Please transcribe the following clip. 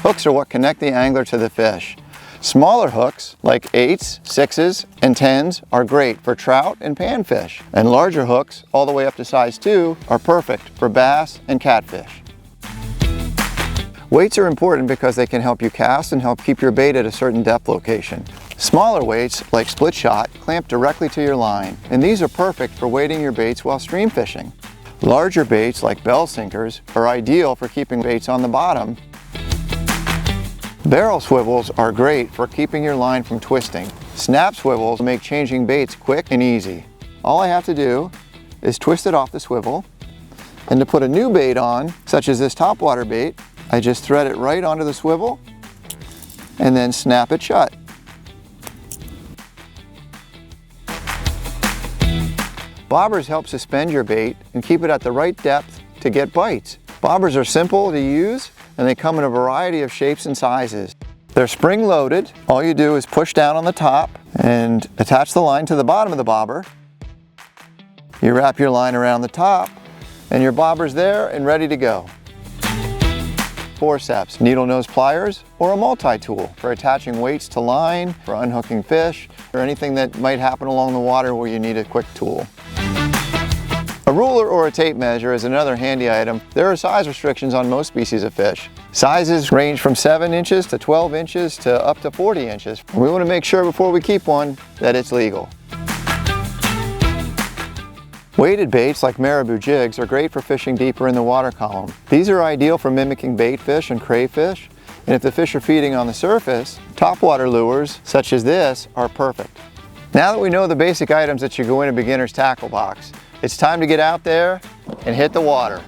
Hooks are what connect the angler to the fish. Smaller hooks, like 8s, 6s, and 10s, are great for trout and panfish. And larger hooks, all the way up to size 2, are perfect for bass and catfish. Weights are important because they can help you cast and help keep your bait at a certain depth location. Smaller weights, like split shot, clamp directly to your line, and these are perfect for weighting your baits while stream fishing. Larger baits, like bell sinkers, are ideal for keeping baits on the bottom. Barrel swivels are great for keeping your line from twisting. Snap swivels make changing baits quick and easy. All I have to do is twist it off the swivel, and to put a new bait on, such as this topwater bait, I just thread it right onto the swivel and then snap it shut. Bobbers help suspend your bait and keep it at the right depth to get bites. Bobbers are simple to use and they come in a variety of shapes and sizes. They're spring loaded. All you do is push down on the top and attach the line to the bottom of the bobber. You wrap your line around the top and your bobber's there and ready to go. Forceps, needle nose pliers, or a multi-tool for attaching weights to line, for unhooking fish, or anything that might happen along the water where you need a quick tool. A ruler or a tape measure is another handy item. There are size restrictions on most species of fish. Sizes range from 7 inches to 12 inches to up to 40 inches. We want to make sure before we keep one that it's legal. Weighted baits like marabou jigs are great for fishing deeper in the water column. These are ideal for mimicking baitfish and crayfish, and if the fish are feeding on the surface, topwater lures such as this are perfect. Now that we know the basic items that should go in a beginner's tackle box, it's time to get out there and hit the water.